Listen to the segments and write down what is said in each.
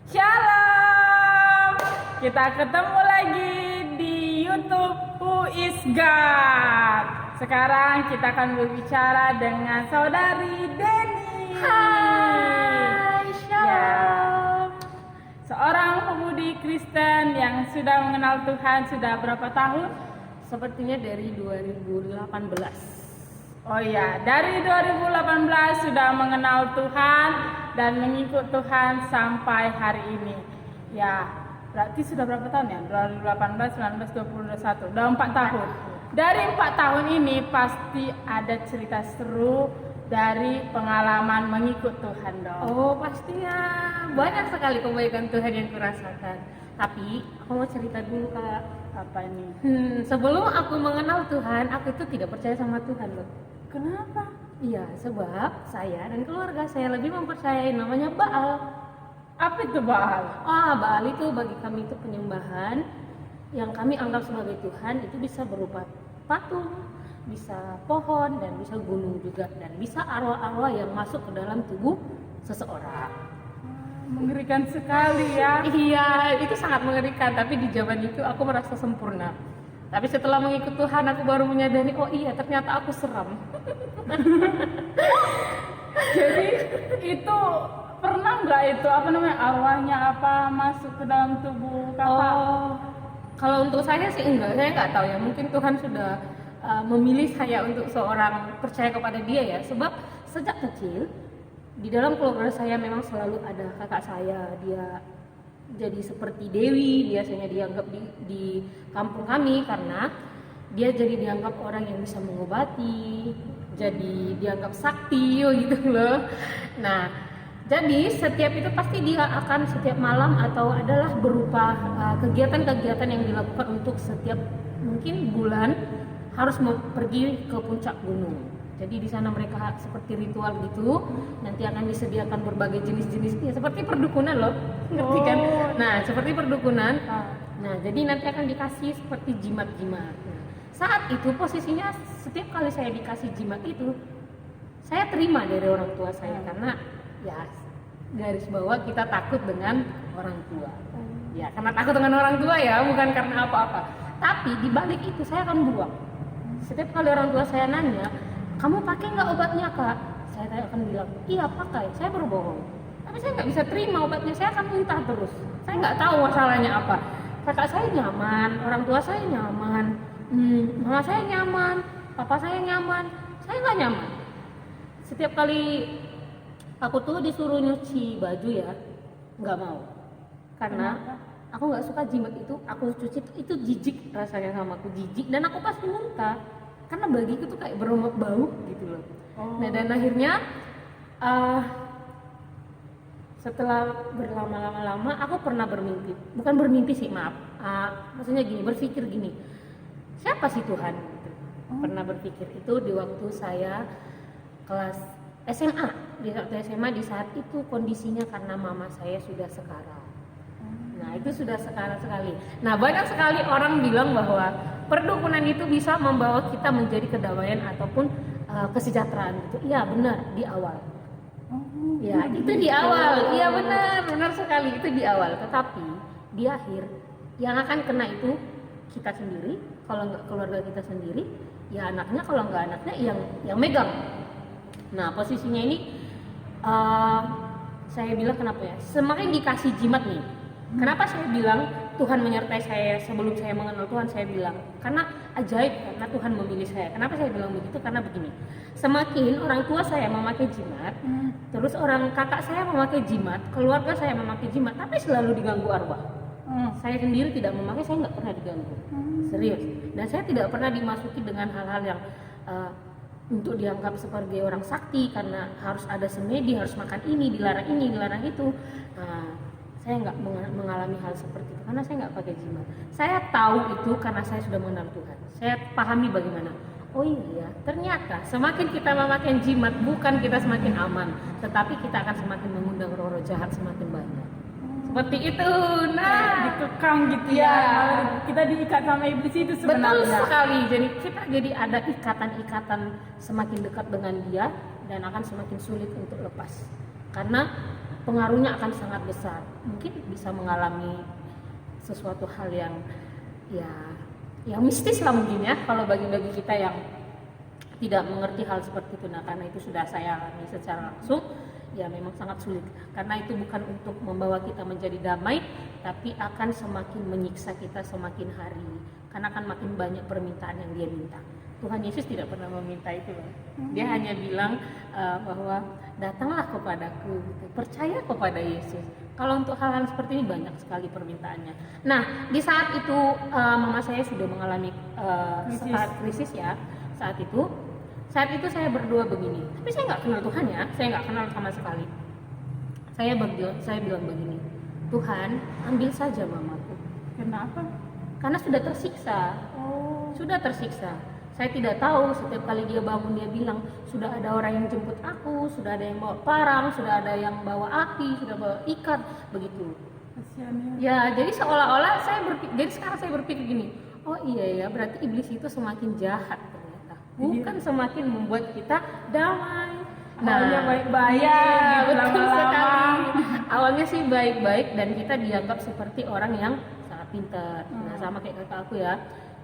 Shalom, kita ketemu lagi di YouTube Who is God. Sekarang kita akan berbicara dengan saudari Denny. Hai, shalom. Seorang pemudi Kristen yang sudah mengenal Tuhan sudah berapa tahun? Sepertinya dari 2018. Oh iya, dari 2018 sudah mengenal Tuhan dan mengikut Tuhan sampai hari ini. Ya, berarti sudah berapa tahun ya? 2018, 19, 20, 21. Udah 4 tahun. Dari 4 tahun ini pasti ada cerita seru dari pengalaman mengikut Tuhan dong. Oh, pastinya banyak sekali kebaikan Tuhan yang kurasakan. Tapi aku mau cerita dulu, Kak. Apa ini? Sebelum aku mengenal Tuhan, aku itu tidak percaya sama Tuhan loh. Kenapa? Iya, sebab saya dan keluarga saya lebih mempercayai namanya Baal. Apa itu Baal? Baal itu bagi kami itu penyembahan yang kami anggap sebagai Tuhan. Itu bisa berupa patung, bisa pohon, dan bisa gunung juga, dan bisa arwah-arwah yang masuk ke dalam tubuh seseorang. Mengerikan sekali ya. Iya, itu sangat mengerikan, tapi di zaman itu aku merasa sempurna. Tapi setelah mengikut Tuhan, aku baru menyadari, oh iya, ternyata aku seram. Jadi itu pernah nggak itu arwahnya masuk ke dalam tubuh kakak? Oh, kalau untuk saya sih enggak, saya nggak tahu ya. Mungkin Tuhan sudah memilih saya untuk seorang percaya kepada Dia ya. Sebab sejak kecil di dalam keluarga saya memang selalu ada kakak saya. Dia jadi seperti Dewi, biasanya dianggap di kampung kami karena dia jadi dianggap orang yang bisa mengobati, jadi dianggap sakti gitu loh. Nah, jadi setiap itu pasti dia akan setiap malam atau adalah berupa kegiatan-kegiatan yang dilakukan untuk setiap mungkin bulan harus pergi ke puncak gunung. Jadi di sana mereka seperti ritual gitu, nanti akan disediakan berbagai jenis-jenis, ya seperti perdukunan loh, ngerti kan? Nah, seperti perdukunan. Nah, jadi nanti akan dikasih seperti jimat-jimat. Nah, saat itu posisinya setiap kali saya dikasih jimat itu, saya terima dari orang tua saya karena ya garis bawah kita takut dengan orang tua. Ya, karena takut dengan orang tua ya, bukan karena apa-apa. Tapi di balik itu saya akan buang. Setiap kali orang tua saya nanya, kamu pakai nggak obatnya kak? Saya akan bilang, iya pakai, saya berbohong. Tapi saya nggak bisa terima obatnya, saya akan muntah terus. Saya nggak tahu masalahnya apa. Kakak saya nyaman, orang tua saya nyaman, mama saya nyaman, papa saya nyaman, saya nggak nyaman. Setiap kali aku tuh disuruh nyuci baju ya, nggak mau. Karena aku nggak suka jimat itu, aku cuci itu jijik rasanya sama aku, jijik dan aku pasti muntah. Karena bagiku tuh kayak beromok bau gitu loh. Nah dan akhirnya setelah berlama-lama aku pernah bermimpi, bukan bermimpi sih maaf, maksudnya gini, berpikir gini, siapa sih Tuhan gitu. Pernah berpikir itu di waktu saya kelas SMA, di waktu SMA di saat itu kondisinya karena mama saya sudah sekarat. Nah itu sudah sekarat sekali. Nah banyak sekali orang bilang bahwa perdukunan itu bisa membawa kita menjadi kedamaian ataupun kesejahteraan gitu. Iya benar di awal. Ya itu di awal. Iya benar sekali itu di awal. Tetapi di akhir yang akan kena itu kita sendiri. Kalau nggak keluarga kita sendiri, ya anaknya. Kalau nggak anaknya, yang megang. Nah posisinya ini saya bilang kenapa ya? Semakin dikasih jimat nih. Kenapa saya bilang Tuhan menyertai saya sebelum saya mengenal Tuhan? Saya bilang karena ajaib, karena Tuhan memilih saya. Kenapa saya bilang begitu? Karena begini, semakin orang tua saya memakai jimat, terus orang kakak saya memakai jimat, keluarga saya memakai jimat, tapi selalu diganggu arwah. Saya sendiri tidak memakai, saya nggak pernah diganggu, serius. Dan saya tidak pernah dimasuki dengan hal-hal yang untuk dianggap sebagai orang sakti karena harus ada semedi, harus makan ini, dilarang itu. Saya nggak mengalami hal seperti itu karena saya nggak pakai jimat. Saya tahu itu karena saya sudah mengenal Tuhan. Saya pahami bagaimana. Oh iya, ternyata semakin kita memakai jimat bukan kita semakin aman, tetapi kita akan semakin mengundang roh-roh jahat semakin banyak. Seperti itu. Nah, Dikekang gitu ya. Kita diikat sama iblis itu sebenarnya. Betul sekali. Jadi kita ada ikatan-ikatan semakin dekat dengan dia dan akan semakin sulit untuk lepas. Karena pengaruhnya akan sangat besar. Mungkin bisa mengalami sesuatu hal yang ya yang mistis lah mungkin ya, kalau bagi kita yang tidak mengerti hal seperti itu. Nah, karena itu sudah saya alami secara langsung, ya memang sangat sulit, karena itu bukan untuk membawa kita menjadi damai, tapi akan semakin menyiksa kita semakin hari, karena akan makin banyak permintaan yang dia minta. Tuhan Yesus tidak pernah meminta itu loh. Dia hanya bilang bahwa datanglah kepadaku, gitu. Percaya kepada Yesus. Kalau untuk hal-hal seperti ini banyak sekali permintaannya. Nah, di saat itu mama saya sudah mengalami krisis ya. Saat itu saya berdoa begini. Tapi saya nggak kenal Tuhan ya, saya nggak kenal sama sekali. Saya bilang begini, Tuhan, ambil saja mamaku. Kenapa? Karena sudah tersiksa. Sudah tersiksa. Saya tidak tahu, setiap kali dia bangun dia bilang, sudah ada orang yang jemput aku, sudah ada yang bawa parang, sudah ada yang bawa api, sudah bawa ikat, begitu. Kasihan Ya, ya. jadi seolah-olah jadi sekarang saya berpikir gini, oh iya ya, berarti iblis itu semakin jahat ternyata, bukan semakin membuat kita damai. Awalnya baik-baik, ya, gitu, betul lama-lama. sekali. Awalnya sih baik-baik dan kita dianggap seperti orang yang sangat pintar. Nah, sama kayak kakak aku ya,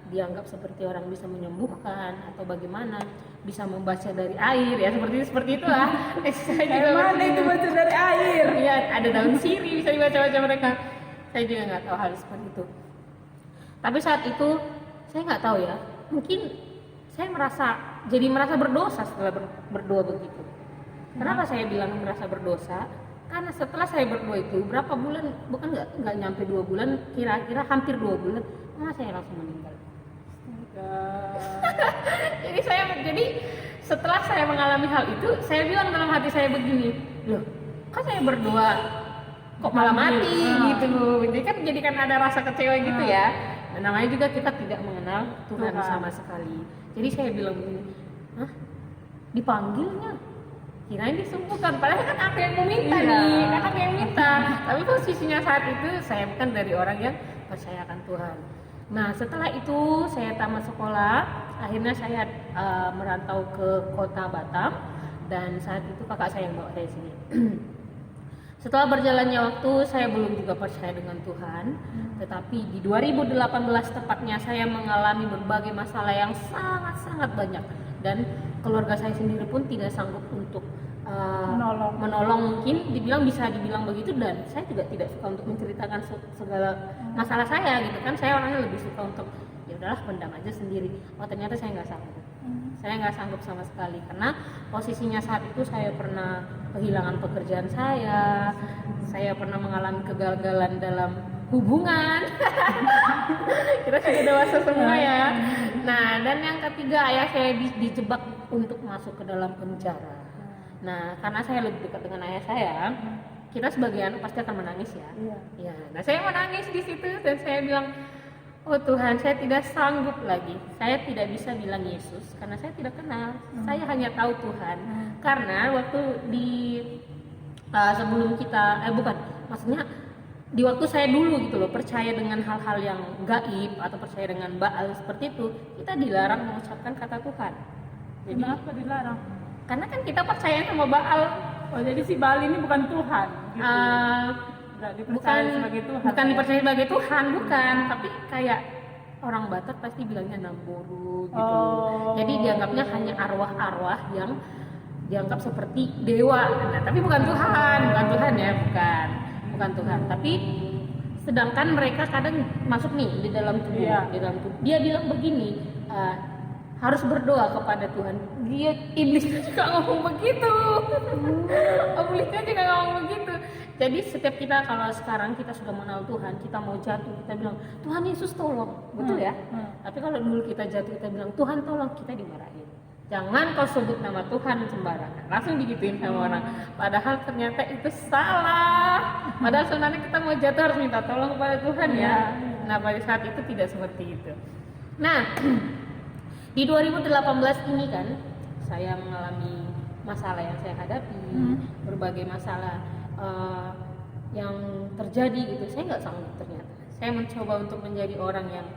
dianggap seperti orang bisa menyembuhkan atau bagaimana, bisa membaca dari air ya, seperti itulah. Saya juga Mana itu baca dari air? Iya, ada daun sirih bisa dibaca-baca mereka. Saya juga nggak tahu hal seperti itu. Tapi saat itu saya nggak tahu ya, mungkin saya merasa berdosa setelah berdoa begitu. Kenapa saya bilang merasa berdosa? Karena setelah saya berdoa itu berapa bulan, bukan nggak nyampe 2 bulan, kira-kira hampir 2 bulan, mama saya langsung meninggal. Jadi setelah saya mengalami hal itu, saya bilang dalam hati saya begini, loh, kok saya berdoa kok malah mati gitu. Jadi kan ada rasa kecewa gitu ya. Dan namanya juga kita tidak mengenal Tuhan sama sekali. Jadi saya bilang begini, hah? Dipanggilnya? Kirain disembuhkan, padahal kan aku yang meminta nih, kan aku yang minta. Tapi posisinya saat itu saya bukan dari orang yang percaya akan Tuhan. Nah, setelah itu saya tamat sekolah, akhirnya saya merantau ke kota Batam, dan saat itu kakak saya yang bawa dari sini. Setelah berjalannya waktu, saya belum juga percaya dengan Tuhan, tetapi di 2018 tepatnya saya mengalami berbagai masalah yang sangat-sangat banyak, dan keluarga saya sendiri pun tidak sanggup untuk menolong, mungkin bisa dibilang begitu, dan saya juga tidak suka untuk menceritakan segala masalah saya gitu kan. Saya orangnya lebih suka untuk ya udahlah pendam aja sendiri. Oh, ternyata saya nggak sanggup. Saya nggak sanggup sama sekali, karena posisinya saat itu saya pernah kehilangan pekerjaan saya pernah mengalami kegagalan dalam hubungan. Kita sudah dewasa semua ya. Nah, dan yang ketiga, ayah saya dijebak untuk masuk ke dalam penjara. Nah, karena saya lebih dekat dengan ayah saya, kita sebagai anak pasti akan menangis ya. Ya, nah saya menangis di situ dan saya bilang, oh Tuhan, saya tidak sanggup lagi. Saya tidak bisa bilang Yesus karena saya tidak kenal. Saya hanya tahu Tuhan. Karena waktu di sebelum kita, maksudnya di waktu saya dulu gitu loh, percaya dengan hal-hal yang gaib atau percaya dengan Baal seperti itu, kita dilarang mengucapkan kata Tuhan. Jadi kenapa dilarang? Karena kan kita percaya sama Baal. Oh, jadi si Baal ini bukan Tuhan gitu. Bukan dipercaya sebagai Tuhan, bukan, tapi kayak orang Batak pasti bilangnya Namboru gitu. Jadi dianggapnya hanya arwah-arwah yang dianggap seperti dewa. Nah, tapi bukan Tuhan ya, bukan Tuhan. Tapi sedangkan mereka kadang masuk nih di dalam tubuh, Dia bilang begini, harus berdoa kepada Tuhan. Iblisnya juga ngomong begitu. Iblisnya juga ngomong begitu. Jadi setiap kita, kalau sekarang kita sudah mengenal Tuhan, kita mau jatuh, kita bilang Tuhan Yesus tolong, betul ya? Tapi kalau dulu kita jatuh, kita bilang Tuhan tolong, kita dimarahin. Jangan kau sebut nama Tuhan sembarangan, langsung digituin sama orang. Padahal ternyata itu salah. Padahal sebenarnya kita mau jatuh harus minta tolong kepada Tuhan ya. Nah, pada saat itu tidak seperti itu. Nah, di 2018 ini kan saya mengalami masalah yang saya hadapi, berbagai masalah yang terjadi gitu. Saya nggak sanggup ternyata. Saya mencoba untuk menjadi orang yang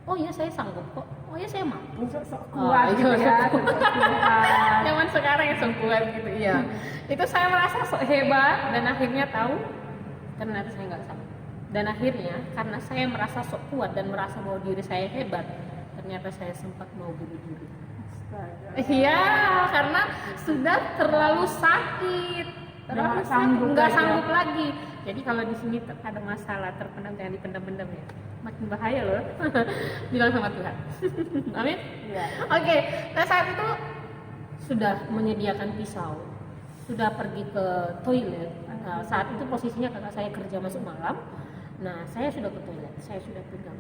oh ya saya sanggup kok, oh ya saya mampu. Sok kuat gitu ya. Sok kuat. Zaman sekarang ya sok kuat gitu ya. Itu saya merasa sok hebat dan akhirnya tahu ternyata saya nggak sanggup. Dan akhirnya karena saya merasa sok kuat dan merasa bahwa diri saya hebat, ternyata saya sempat mau bunuh diri. Iya, karena sudah terlalu sakit, terlalu sakit, nggak sanggup lagi. Jadi kalau di sini ada masalah terpendam, jangan dipendam-pendam ya, makin bahaya loh. Bilang sama Tuhan. Amin. Iya. Oke, nah saat itu sudah menyediakan pisau, sudah pergi ke toilet. Nah, saat itu posisinya kakak saya kerja masuk malam. Nah, saya sudah ke toilet, saya sudah pegang.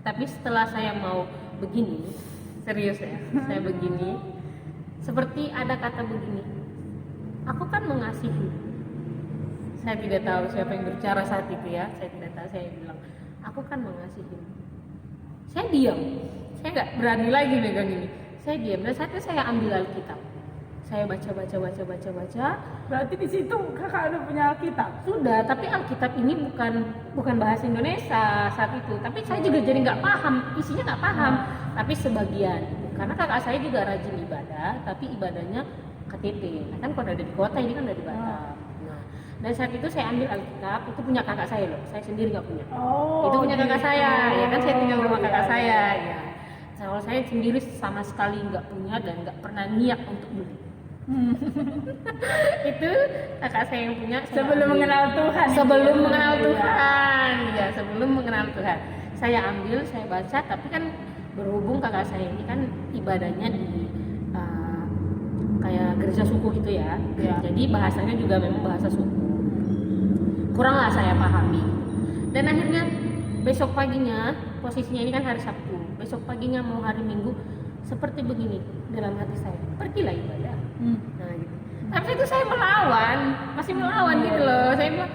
Tapi setelah saya mau begini, serius ya, saya begini, seperti ada kata begini, aku kan mengasihi. Saya tidak tahu siapa yang berbicara saat itu ya, saya tidak tahu, saya bilang, aku kan mengasihi. Saya diam, saya nggak berani lagi megang ini. Saya diam, dan saat itu saya ambil Alkitab. Saya baca. Berarti di situ kakak udah punya Alkitab. Sudah, tapi Alkitab ini bukan bahasa Indonesia saat itu. Tapi saya juga jadi nggak paham, isinya nggak paham. Tapi sebagian, karena kakak saya juga rajin ibadah, tapi ibadahnya KTP. Nah kan kalau ada di kota, ini kan ada di Batam. Nah, dan saat itu saya ambil Alkitab, itu punya kakak saya loh. Saya sendiri nggak punya. Oh, itu punya kakak gitu. saya, ya kan saya tinggal sama kakak Iya, saya. iya. Ya. Kalau saya sendiri sama sekali nggak punya dan nggak pernah niat untuk beli. Itu kakak saya yang punya. Saya Sebelum ambil. mengenal Tuhan. Sebelum itu ya. mengenal Iya. Tuhan, ya sebelum mengenal Tuhan. Saya ambil, saya baca, tapi kan berhubung kakak saya ini kan ibadahnya di kayak gereja suku gitu ya. Iya. Jadi bahasanya juga memang bahasa suku. Kuranglah saya pahami. Dan akhirnya besok paginya, posisinya ini kan hari Sabtu. Besok paginya mau hari Minggu, seperti begini dalam hati saya, pergilah ibadah. Nah gitu. Tapi itu saya masih melawan gitu loh. Saya bilang,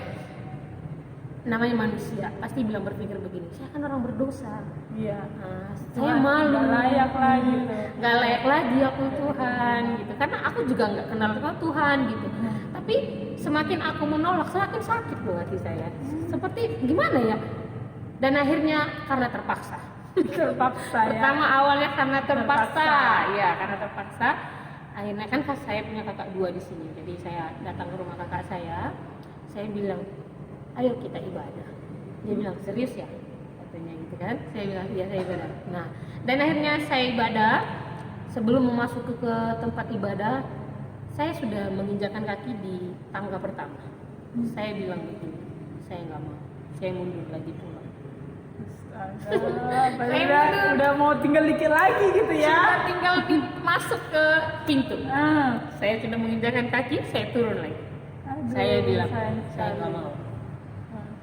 namanya manusia pasti bilang berpikir begini, saya kan orang berdosa. Iya. Nah, saya malu. Nggak layak lah gitu. Nggak layak lagi aku Tuhan gitu. Karena aku juga nggak kenal sama Tuhan gitu. Tapi semakin aku menolak, semakin sakit loh hati saya. Seperti gimana ya? Dan akhirnya karena terpaksa. Terpaksa ya. Pertama awalnya karena terpaksa. Terpaksa. Ya karena terpaksa. Akhirnya kan saya punya kakak dua di sini. Jadi saya datang ke rumah kakak saya bilang, ayo kita ibadah. Dia bilang, serius ya? Katanya gitu kan. Saya bilang, iya saya ibadah. Nah, dan akhirnya saya ibadah. Sebelum memasuki ke tempat ibadah, saya sudah menginjakan kaki di tangga pertama. Saya bilang begini, saya nggak mau, saya mundur lagi pulang. Astaga, udah mau tinggal dikit lagi gitu ya. Sudah tinggal masuk ke pintu. Ah. Saya sudah menginjakan kaki, saya turun lagi. Aduh, Saya bilang, sayang saya sekali. nggak mau,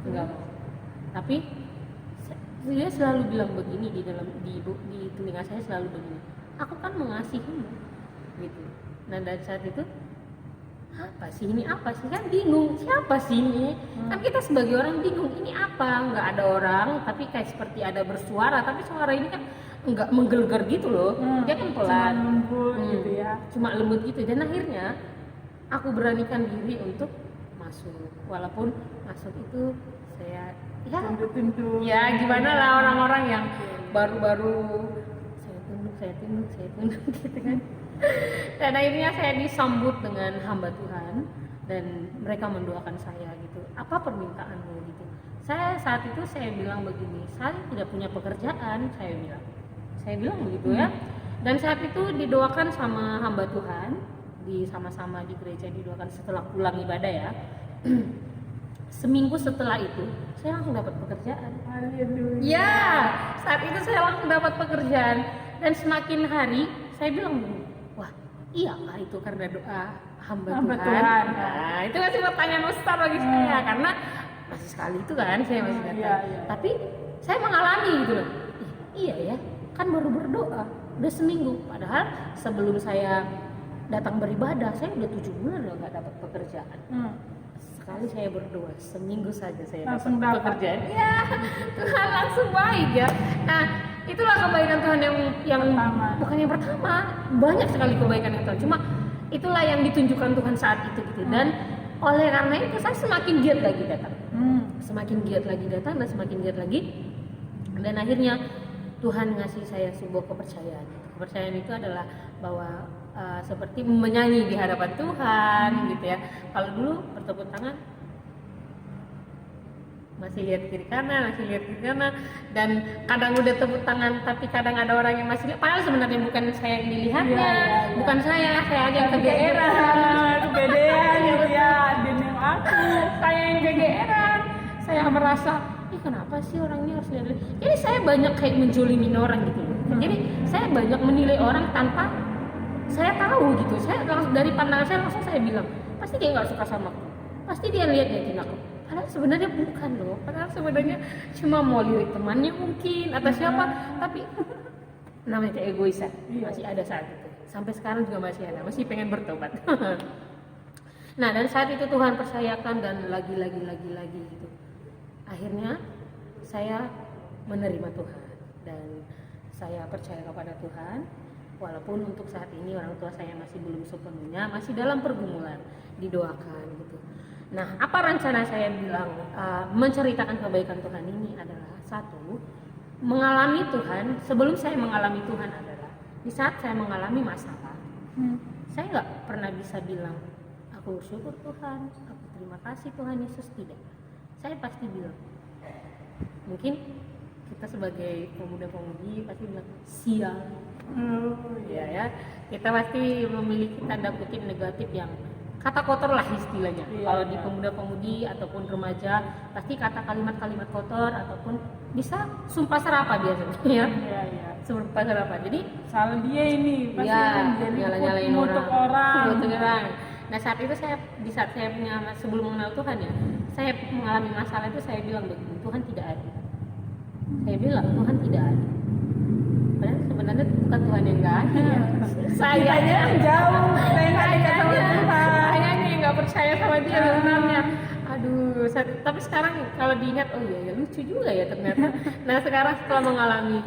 nggak mau. Tapi dia selalu bilang begini di telinga saya selalu begini. Aku kan mengasihimu, gitu. Nah dari saat itu apa sih ini, apa sih, kan bingung siapa sih ini. Kan kita sebagai orang bingung ini apa, nggak ada orang tapi kayak seperti ada bersuara, tapi suara ini kan nggak menggelegar gitu loh. Dia kan pelan, Cuma lembut gitu ya. cuma lembut gitu. Dan akhirnya aku beranikan diri untuk masuk, walaupun masuk itu saya Tunduk-tunduk. ya gimana lah orang-orang yang baru-baru saya tunduk gitu kan. Dan akhirnya saya disambut dengan hamba Tuhan dan mereka mendoakan saya gitu. Apa permintaanmu gitu. Saat itu saya bilang begini, saya tidak punya pekerjaan, saya bilang begitu ya. Dan saat itu didoakan sama hamba Tuhan, sama-sama di gereja didoakan setelah pulang ibadah ya. Seminggu setelah itu saya langsung dapat pekerjaan. Haleluya. Ya, saat itu saya langsung dapat pekerjaan. Dan semakin hari saya bilang, wah iyakah itu karena doa hamba Tuhan? Nah itu masih pertanyaan besar bagi saya, karena masih sekali itu kan saya masih datang. Iya. Tapi saya mengalami gitu loh, iya ya kan baru berdoa udah seminggu, padahal sebelum saya datang beribadah saya udah 7 bulan loh nggak dapat pekerjaan. Sekali saya berdoa, seminggu saja saya Langsung dapat dapat. pekerjaan. Ya, Tuhan langsung baik ya. Nah, itulah kebaikan Tuhan yang Pertama. bukan yang pertama, banyak sekali kebaikan Tuhan. Cuma itulah yang ditunjukkan Tuhan saat itu gitu. Dan oleh karena itu saya semakin giat lagi datang. Semakin giat lagi datang dan semakin giat lagi. Dan akhirnya Tuhan ngasih saya sebuah kepercayaan. Kepercayaan itu adalah bahwa seperti menyanyi di hadapan Tuhan gitu ya. Kalau dulu bertepuk tangan masih lihat kiri kanan, dan kadang udah tepuk tangan tapi kadang ada orang yang masih lihat, padahal sebenarnya bukan saya yang dilihatnya, bukan saya aja yang kegeeran, kegedean gitu ya, dinding aku. saya yang kegeeran, saya merasa kenapa sih orang ini harus lihat. Jadi saya banyak kayak menjolimin orang gitu loh. Jadi saya banyak menilai orang tanpa saya tahu gitu. Saya langsung dari pandangan saya langsung saya bilang, pasti dia nggak suka sama aku, pasti dia liatin aku. Padahal sebenarnya bukan loh. Padahal sebenarnya cuma mau lirik temannya mungkin atau siapa. Tapi namanya keegoisan masih ada saat itu. Sampai sekarang juga masih ada. Masih pengen bertobat. Nah, dan saat itu Tuhan percayakan dan lagi gitu. Akhirnya saya menerima Tuhan dan saya percaya kepada Tuhan, walaupun untuk saat ini orang tua saya masih belum sepenuhnya, masih dalam pergumulan, didoakan gitu. Nah, apa rencana saya bilang menceritakan kebaikan Tuhan ini adalah satu, mengalami Tuhan. Sebelum saya mengalami Tuhan adalah di saat saya mengalami masalah, saya nggak pernah bisa bilang aku syukur Tuhan, aku terima kasih Tuhan Yesus, tidak. Saya pasti bilang, mungkin kita sebagai pemuda-pemudi pasti bilang sial, ya, kita pasti memiliki tanda kutip negatif yang kata kotor lah istilahnya. Kalau di pemuda-pemudi ataupun remaja pasti kata kalimat-kalimat kotor ataupun bisa sumpah serapa biasanya, ya. Sumpah serapa. Jadi salah dia ini, pasti nyalain orang. Nah, saat itu di saat saya sebelum mengenal Tuhan ya, saya mengalami masalah itu, saya bilang begini, Tuhan tidak adil. Saya bilang Tuhan tidak adil. Padahal sebenarnya bukan Tuhan yang nggak adil. Saya yang jauh, saya yang nggak percaya sama dia sebenarnya. Aduh, tapi sekarang kalau diingat, oh iya, lucu juga ya ternyata. Nah, sekarang setelah mengalami,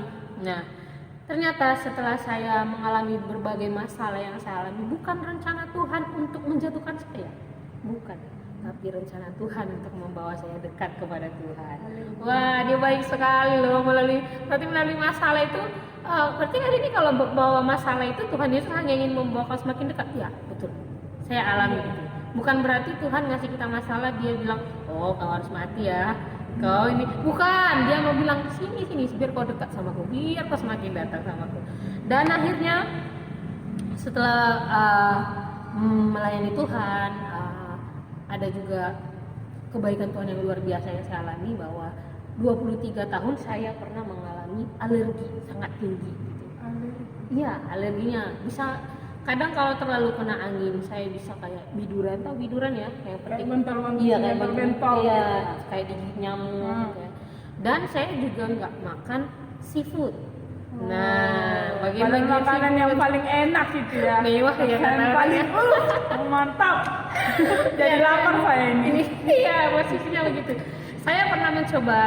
ternyata setelah saya mengalami berbagai masalah yang saya alami, bukan rencana Tuhan untuk menjatuhkan saya, bukan, tapi rencana Tuhan untuk membawa saya dekat kepada Tuhan. Wah, dia baik sekali loh, melalui masalah itu. Berarti hari ini kalau bawa masalah itu Tuhan Yesus hanya ingin membawa kau semakin dekat. Ya, betul. Saya alami itu. Bukan berarti Tuhan ngasih kita masalah dia bilang, oh kau harus mati ya, kau ini, bukan, dia mau bilang sini biar kau dekat sama aku, biar kau semakin datang sama aku. Dan akhirnya setelah melayani Tuhan, ada juga kebaikan Tuhan yang luar biasa yang saya alami, bahwa 23 tahun saya pernah mengalami alergi sangat tinggi gitu. Iya, alerginya bisa. Kadang kalau terlalu kena angin, saya bisa kayak biduran, tahu biduran ya? Kayak bentol-bentol. Iya, kayak bentol. Iya, kayak digigit nyamuk. Ya. Dan saya juga nggak makan seafood. Nah, bagaimana makanan yang paling enak gitu ya? Mewah ya, yang paling mantap. Jadi lapar saya ini. Iya, posisinya begitu. Saya pernah mencoba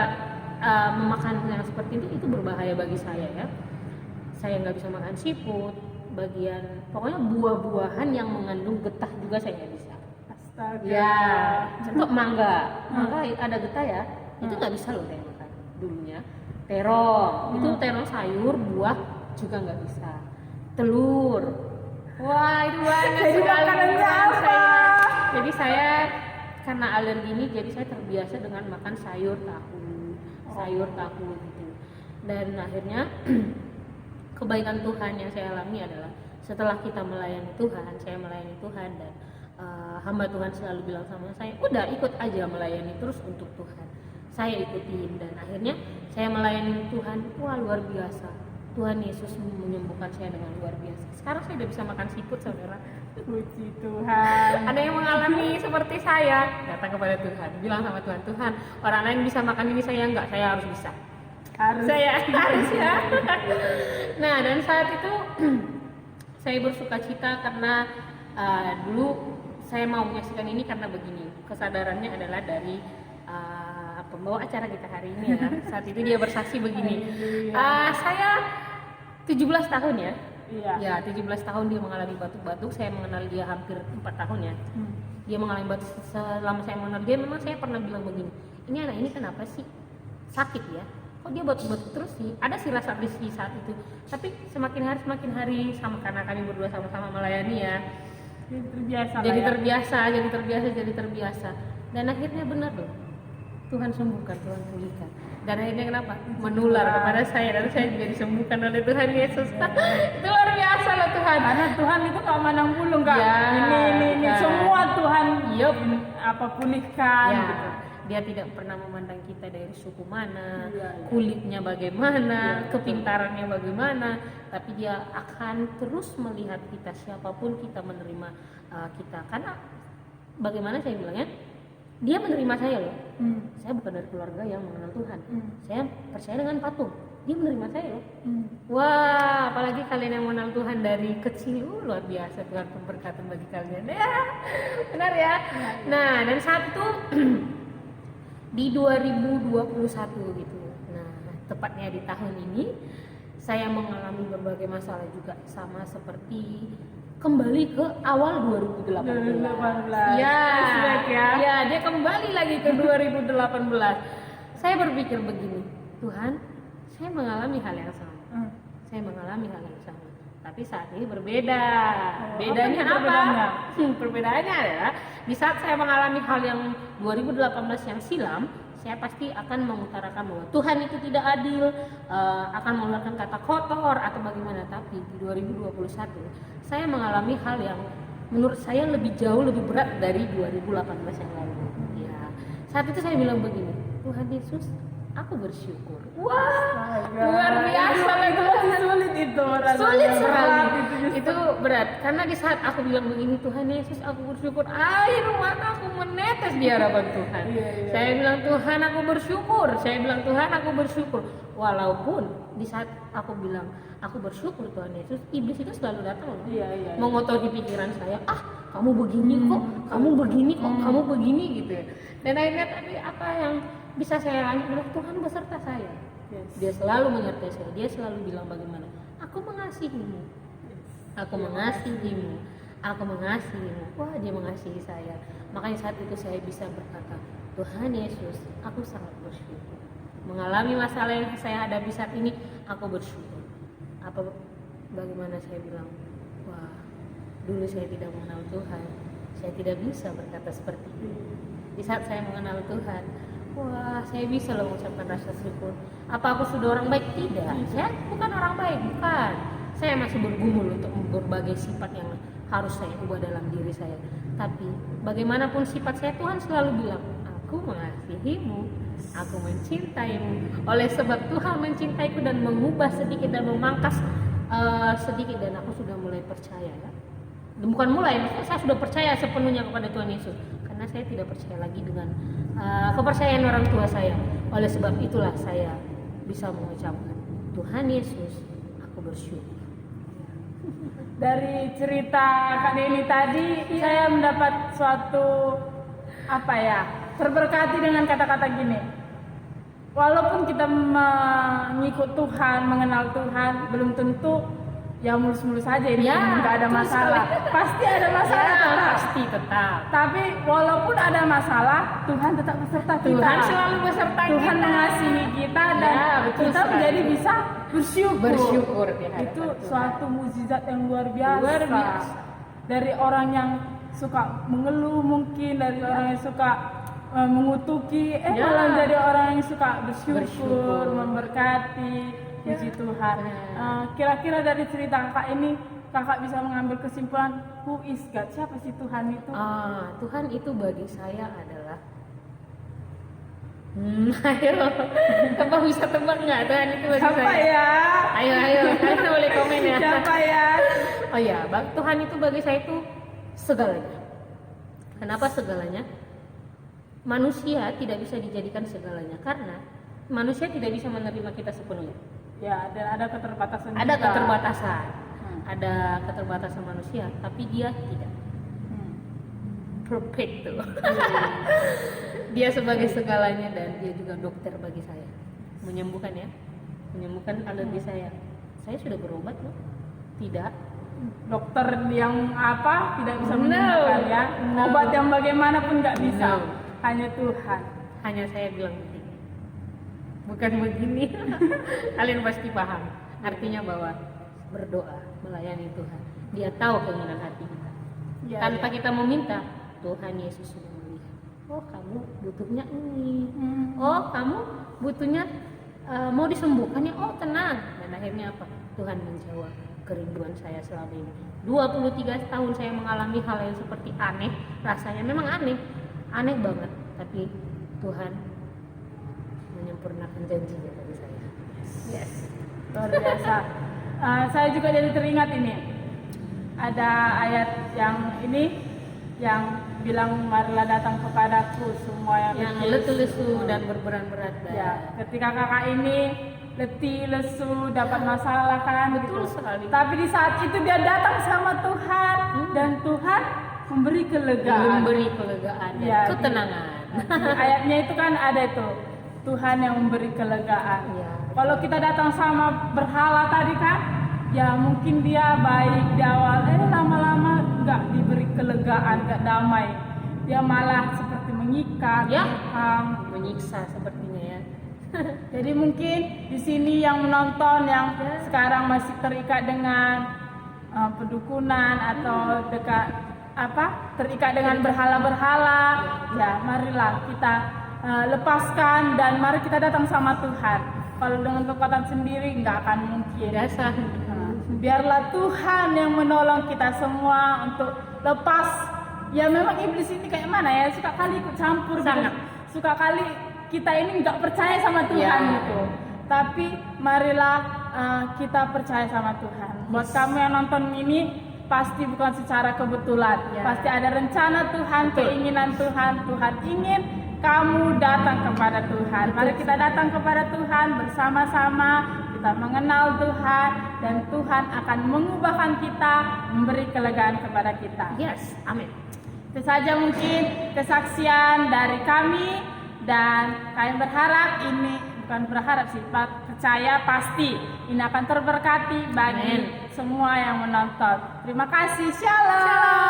memakan yang seperti itu berbahaya bagi saya ya. Saya nggak bisa makan seafood. Pokoknya buah-buahan yang mengandung getah juga saya nggak bisa. Astaga. Ya, contoh mangga ada getah ya, itu nggak bisa loh saya makan dulunya. Terong, itu terong sayur, buah juga nggak bisa. Telur, wah itu banyak sekali makanan saya. Jadi saya karena alergi ini, jadi saya terbiasa dengan makan sayur tahu gitu. Dan akhirnya kebaikan Tuhan yang saya alami adalah setelah kita melayani Tuhan, saya melayani Tuhan dan hamba Tuhan selalu bilang sama saya, udah ikut aja melayani terus untuk Tuhan. Saya ikutin dan akhirnya saya melayani Tuhan, wah luar biasa. Tuhan Yesus menyembuhkan saya dengan luar biasa. Sekarang saya udah bisa makan seafood, saudara. Puji Tuhan. Ada yang mengalami seperti saya, datang kepada Tuhan, bilang sama Tuhan, Tuhan, orang lain bisa makan ini, saya enggak, saya harus bisa. Saya harus ya. Nah, dan saat itu saya bersuka cita karena dulu saya mau menyaksikan ini karena begini, kesadarannya adalah dari pembawa acara kita hari ini ya. Saat itu dia bersaksi begini, saya 17 tahun ya. Ya, 17 tahun dia mengalami batuk-batuk. Saya mengenal dia hampir 4 tahun ya. Dia mengalami batuk. Selama saya mengenal dia, memang saya pernah bilang begini, ini anak ini kenapa sih sakit ya? kok dia batu-batu terus sih, ada sih rasa risih saat itu, tapi semakin hari sama, karena kami berdua sama-sama melayani ya, jadi terbiasa dan akhirnya benar loh, Tuhan sembuhkan, Tuhan pulihkan. Dan akhirnya kenapa? Menular kepada saya dan saya juga disembuhkan oleh Tuhan Yesus. Itu luar biasa loh Tuhan. Karena Tuhan itu gak mandang bulu, Kak. Ya, ini semua Tuhan pulihkan ya, gitu. Dia tidak pernah memandang kita dari suku mana, Ya. kulitnya bagaimana, Ya, kepintarannya bagaimana, tapi dia akan terus melihat kita, siapapun kita, menerima kita. Karena bagaimana saya bilangnya, dia menerima saya loh. Saya bukan dari keluarga yang mengenal Tuhan. Saya percaya dengan patung. Dia menerima saya loh. Wah, apalagi kalian yang mengenal Tuhan dari kecil, luar biasa. Tuhan memberkati bagi kalian. Ya, benar ya. Nah, dan saat itu di 2021 gitu. Nah, tepatnya di tahun ini saya mengalami berbagai masalah juga, sama seperti kembali ke awal 2018. Ya, dia kembali lagi ke 2018. Saya berpikir begini, Tuhan, saya mengalami hal yang sama. Saya mengalami hal yang sama. Tapi saat ini berbeda. Bedanya apa? Perbedaannya adalah di saat saya mengalami hal yang 2018 yang silam, saya pasti akan mengutarakan bahwa Tuhan itu tidak adil, akan mengeluarkan kata kotor atau bagaimana. Tapi di 2021 saya mengalami hal yang menurut saya jauh lebih berat dari 2018 yang lalu. Ya, saat itu saya bilang begini, Tuhan Yesus, aku bersyukur. Wah, luar biasa itu. Sulit itu. Sulit sekali. Itu berat karena di saat aku bilang begini, Tuhan Yesus, aku bersyukur, air mataku menetes di hadapan Tuhan. Saya bilang, Tuhan, aku bersyukur. Saya bilang, Tuhan, aku bersyukur. Walaupun di saat aku bilang aku bersyukur Tuhan Yesus, iblis itu selalu datang loh. Mengotori pikiran saya, kamu begini kok, kamu begini kok, kamu begini gitu ya. Dan akhirnya tadi apa yang bisa saya lanjut, Tuhan beserta saya. Dia selalu menyertai saya. Dia selalu bilang bagaimana, aku mengasihimu, aku mengasihimu, aku mengasihimu. Wah, dia mengasihi saya. Makanya saat itu saya bisa berkata, Tuhan Yesus, aku sangat bersyukur. Mengalami masalah yang saya hadapi saat ini, aku bersyukur. Bagaimana saya bilang, wah, dulu saya tidak mengenal Tuhan, saya tidak bisa berkata seperti itu. Di saat saya mengenal Tuhan, wah, saya bisa loh mengucapkan rasa syukur. Apa aku sudah orang baik? Tidak. Saya bukan orang baik, bukan. Saya masih bergumul untuk berbagai sifat yang harus saya ubah dalam diri saya. Tapi bagaimanapun sifat saya, Tuhan selalu bilang, aku mengasihimu, aku mencintaimu. Oleh sebab Tuhan mencintaiku dan mengubah sedikit dan memangkas sedikit, dan aku sudah mulai percaya ya. Bukan mulai, maksudnya saya sudah percaya sepenuhnya kepada Tuhan Yesus. Karena saya tidak percaya lagi dengan kepercayaan orang tua saya. Oleh sebab itulah saya bisa mengucapkan, Tuhan Yesus, aku bersyukur. Dari cerita Kak Neni tadi, saya mendapat suatu terberkati dengan kata-kata gini. Walaupun kita mengikut Tuhan, mengenal Tuhan, belum tentu ya mulus-mulus saja ini, nggak ada masalah. Pasti ada masalah, pasti tetap. Tapi walaupun ada masalah, Tuhan tetap beserta kita. Tuhan selalu beserta kita. Tuhan mengasihi kita dan kita menjadi bisa bersyukur. Itu suatu mukjizat yang luar biasa. Dari orang yang suka mengeluh mungkin, dari orang yang suka mengutuki, malah jadi orang yang suka bersyukur. Memberkati. Puji Tuhan. Kira-kira dari cerita kakak ini, kakak bisa mengambil kesimpulan, who is God? Siapa sih Tuhan itu? Tuhan itu bagi saya adalah ayo, tebak, bisa tebak nggak Tuhan itu bagi siapa saya? Ya? Ayo, kalian boleh komen ya. Siapa ya? Oh ya, Tuhan itu bagi saya itu segalanya. Kenapa segalanya? Manusia tidak bisa dijadikan segalanya karena manusia tidak bisa menerima kita sepenuhnya. Ya, dan ada keterbatasan. Ada keterbatasan. Ada keterbatasan manusia, tapi dia tidak. Perfect tuh. Dia sebagai segalanya dan dia juga dokter bagi saya. Menyembuhkan ya. Menyembuhkan alergi saya. Saya sudah berobat loh. Tidak. Dokter yang tidak bisa menyembuhkan ya. Obat yang bagaimanapun nggak bisa. Hanya Tuhan. Hanya saya bilang begini. bukan begini. Kalian pasti paham. Artinya bahwa berdoa, melayani Tuhan. Dia tahu keinginan hati kita. Ya, Tanpa ya. kita meminta, Tuhan Yesus sudah melihat. Oh, kamu butuhnya ini. Hmm. Oh, kamu butuhnya mau disembuhkan ya. Oh, tenang. Dan akhirnya apa? Tuhan menjawab kerinduan saya selama ini. 23 tahun saya mengalami hal yang seperti aneh. Rasanya memang aneh. Aneh banget. Tapi Tuhan menyempurnakan janjinya bagi saya. Yes. Luar biasa. Saya juga jadi teringat ini. Ada ayat yang ini yang bilang marilah datang kepadaku semua Yang letih lesu dan berberat-berat. Ya, ketika kakak ini letih lesu dapat masalah kan, Betul gitu. sekali. Tapi di saat itu dia datang sama Tuhan dan Tuhan memberi kelegaan. Memberi kelegaan dan Ya, ketenangan. Di ayatnya itu kan ada itu Tuhan yang memberi kelegaan. Ya. Kalau kita datang sama berhala tadi kan, ya mungkin dia baik di awal, lama-lama nggak diberi kelegaan, nggak damai. Dia malah seperti mengikat, Ya. mengekang. Menyiksa sepertinya ya. Jadi mungkin di sini yang menonton yang sekarang masih terikat dengan pedukunan atau terikat dengan berhala-berhala, ya marilah kita lepaskan dan mari kita datang sama Tuhan. Kalau dengan kekuatan sendiri nggak akan mungkin. Biasa. Biarlah Tuhan yang menolong kita semua untuk lepas. Ya memang iblis ini kayak mana ya, suka kali ikut campur gitu. Sangat. Suka kali kita ini nggak percaya sama Tuhan Ya. gitu. Tapi marilah kita percaya sama Tuhan. Buat kamu yang nonton ini pasti bukan secara kebetulan. Ya. Pasti ada rencana Tuhan, Betul. keinginan Tuhan. Tuhan ingin kamu datang kepada Tuhan. Mari kita datang kepada Tuhan bersama-sama. Kita mengenal Tuhan dan Tuhan akan mengubahkan kita, memberi kelegaan kepada kita. Yes, amin. Itu saja mungkin kesaksian dari kami dan kami berharap ini bukan berharap sih, percaya pasti ini akan terberkati bagi Amin. semua yang menonton. Terima kasih. Shalom.